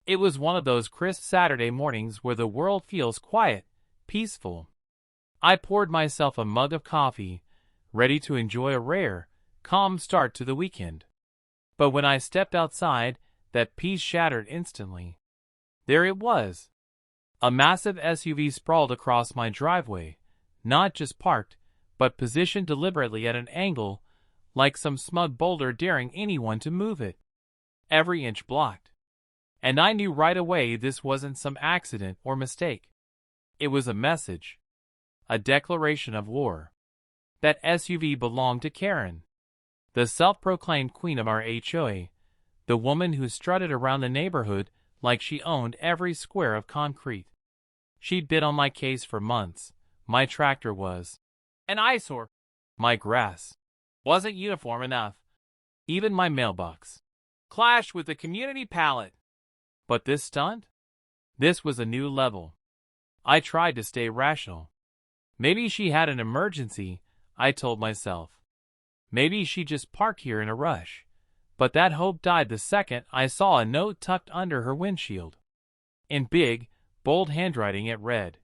It was one of those crisp Saturday mornings where the world feels quiet, peaceful. I poured myself a mug of coffee, ready to enjoy a rare, calm start to the weekend. But when I stepped outside, that peace shattered instantly. There it was. A massive SUV sprawled across my driveway, not just parked, but positioned deliberately at an angle, like some smug boulder daring anyone to move it. Every inch blocked. And I knew right away this wasn't some accident or mistake. It was a message. A declaration of war. That SUV belonged to Karen, the self-proclaimed queen of our HOA, the woman who strutted around the neighborhood like she owned every square of concrete. She'd been on my case for months. My tractor was an eyesore. My grass wasn't uniform enough. Even my mailbox clashed with the community palette. But this stunt? This was a new level. I tried to stay rational. Maybe she had an emergency, I told myself. Maybe she just parked here in a rush. But that hope died the second I saw a note tucked under her windshield. In big, bold handwriting it read,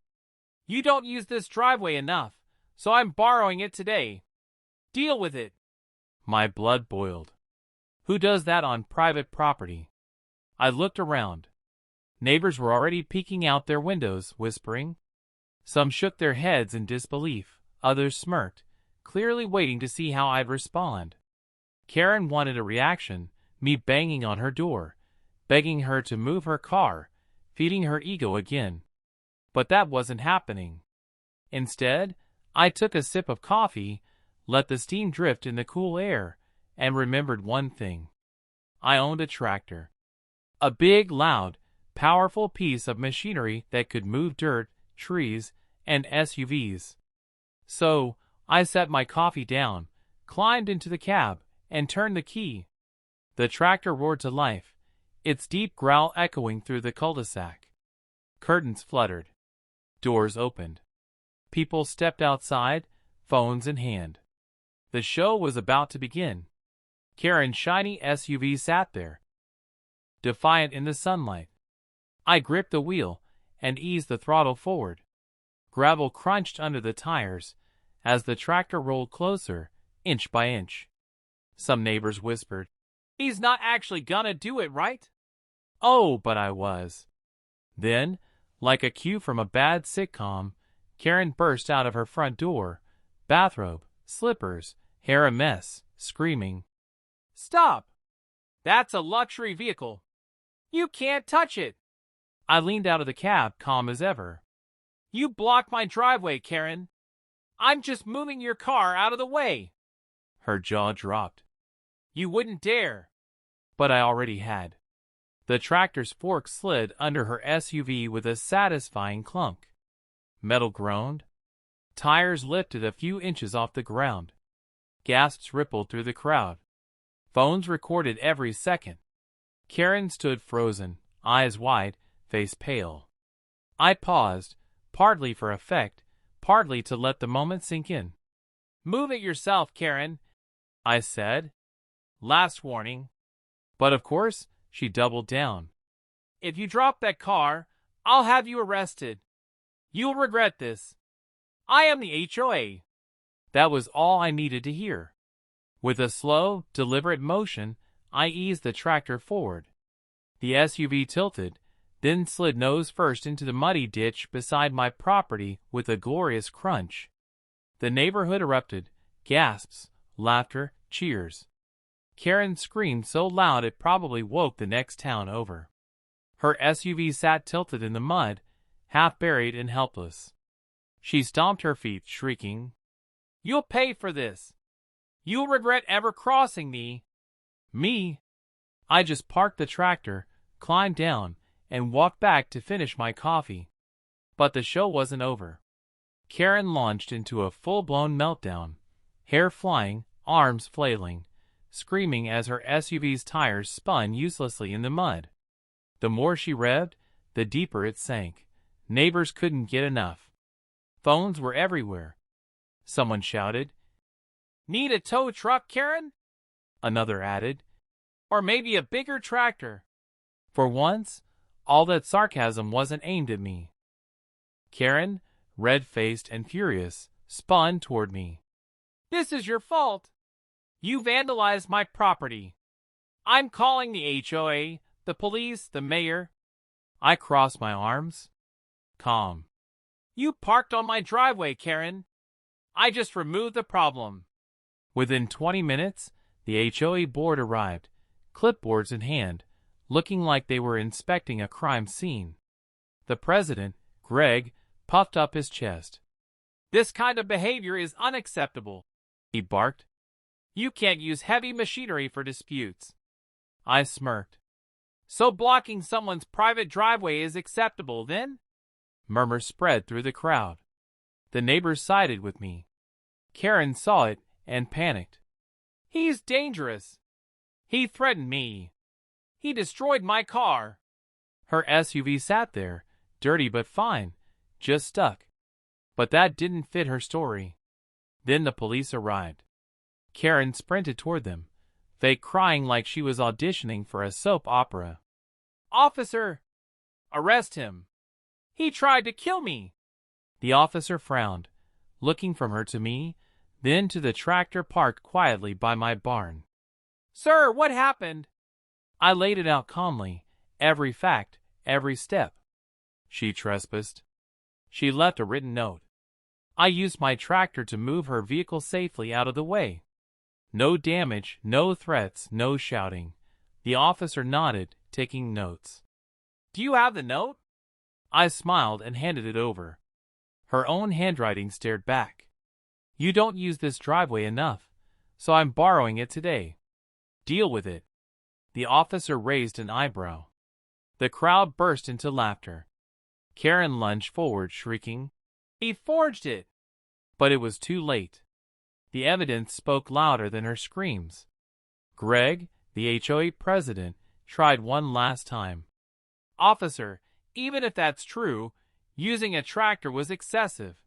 "You don't use this driveway enough, so I'm borrowing it today. Deal with it." My blood boiled. Who does that on private property? I looked around. Neighbors were already peeking out their windows, whispering. Some shook their heads in disbelief, others smirked, clearly waiting to see how I'd respond. Karen wanted a reaction, me banging on her door, begging her to move her car, feeding her ego again. But that wasn't happening. Instead, I took a sip of coffee, let the steam drift in the cool air, and remembered one thing. I owned a tractor. A big, loud, powerful piece of machinery that could move dirt, trees, and SUVs. So, I set my coffee down, climbed into the cab, and turned the key. The tractor roared to life, its deep growl echoing through the cul-de-sac. Curtains fluttered. Doors opened. People stepped outside, phones in hand. The show was about to begin. Karen's shiny SUV sat there, defiant in the sunlight. I gripped the wheel and eased the throttle forward. Gravel crunched under the tires as the tractor rolled closer, inch by inch. Some neighbors whispered, "He's not actually gonna do it, right?" Oh, but I was. Then, like a cue from a bad sitcom, Karen burst out of her front door, bathrobe, slippers, hair a mess, screaming, "Stop! That's a luxury vehicle. You can't touch it." I leaned out of the cab, calm as ever. "You blocked my driveway, Karen. I'm just moving your car out of the way." Her jaw dropped. "You wouldn't dare." But I already had. The tractor's fork slid under her SUV with a satisfying clunk. Metal groaned. Tires lifted a few inches off the ground. Gasps rippled through the crowd. Phones recorded every second. Karen stood frozen, eyes wide, face pale. I paused, partly for effect, partly to let the moment sink in. "Move it yourself, Karen," I said. "Last warning." But of course, she doubled down. "If you drop that car, I'll have you arrested. You'll regret this. I am the HOA." That was all I needed to hear. With a slow, deliberate motion, I eased the tractor forward. The SUV tilted, then slid nose first into the muddy ditch beside my property with a glorious crunch. The neighborhood erupted, gasps, laughter, cheers. Karen screamed so loud it probably woke the next town over. Her SUV sat tilted in the mud, half buried and helpless. She stomped her feet, shrieking, "You'll pay for this. You'll regret ever crossing me." Me? I just parked the tractor, climbed down, and walked back to finish my coffee. But the show wasn't over. Karen launched into a full-blown meltdown, hair flying, arms flailing, screaming as her SUV's tires spun uselessly in the mud. The more she revved, the deeper it sank. Neighbors couldn't get enough. Phones were everywhere. Someone shouted, "Need a tow truck, Karen?" Another added, "Or maybe a bigger tractor." For once, All that sarcasm wasn't aimed at me. Karen, red-faced and furious, spun toward me. "This is your fault. You vandalized my property. I'm calling the HOA, the police, the mayor." I crossed my arms. Calm. "You parked on my driveway, Karen. I just removed the problem." Within 20 minutes, the HOA board arrived, clipboards in hand, looking like they were inspecting a crime scene. The president, Greg, puffed up his chest. "This kind of behavior is unacceptable," he barked. "You can't use heavy machinery for disputes." I smirked. "So blocking someone's private driveway is acceptable, then?" Murmurs spread through the crowd. The neighbors sided with me. Karen saw it and panicked. "He's dangerous. He threatened me. He destroyed my car." Her SUV sat there, dirty but fine, just stuck. But that didn't fit her story. Then the police arrived. Karen sprinted toward them, fake crying like she was auditioning for a soap opera. "Officer! Arrest him! He tried to kill me!" The officer frowned, looking from her to me, then to the tractor parked quietly by my barn. "Sir, what happened?" I laid it out calmly, every fact, every step. "She trespassed. She left a written note. I used my tractor to move her vehicle safely out of the way. No damage, no threats, no shouting." The officer nodded, taking notes. "Do you have the note?" I smiled and handed it over. Her own handwriting stared back. "You don't use this driveway enough, so I'm borrowing it today. Deal with it." The officer raised an eyebrow. The crowd burst into laughter. Karen lunged forward, shrieking, "He forged it!" But it was too late. The evidence spoke louder than her screams. Greg, the HOA president, tried one last time. "Officer, even if that's true, using a tractor was excessive.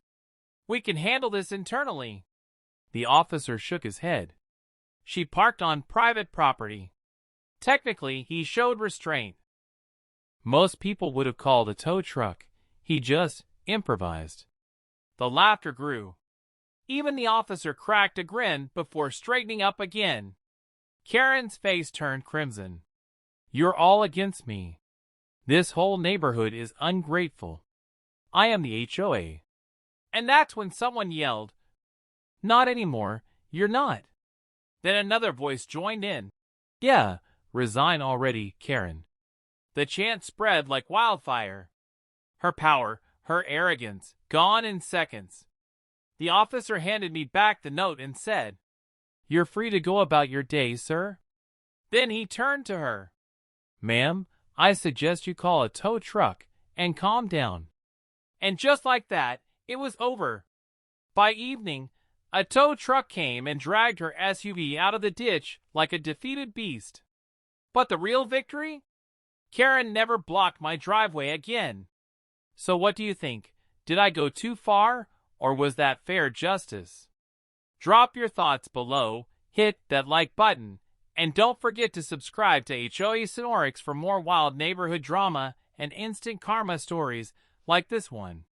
We can handle this internally." The officer shook his head. "She parked on private property. Technically, he showed restraint." Most people would have called a tow truck. He just improvised. The laughter grew. Even the officer cracked a grin before straightening up again. Karen's face turned crimson. "You're all against me. This whole neighborhood is ungrateful. I am the HOA." And that's when someone yelled, "Not anymore, you're not." Then another voice joined in. "Yeah, resign already, Karen." The chant spread like wildfire. Her power, her arrogance, gone in seconds. The officer handed me back the note and said, "You're free to go about your day, sir." Then he turned to her. "Ma'am, I suggest you call a tow truck and calm down." And just like that, it was over. By evening, a tow truck came and dragged her SUV out of the ditch like a defeated beast. But the real victory? Karen never blocked my driveway again. So what do you think? Did I go too far, or was that fair justice? Drop your thoughts below, hit that like button, and don't forget to subscribe to HOA Sonorics for more wild neighborhood drama and instant karma stories like this one.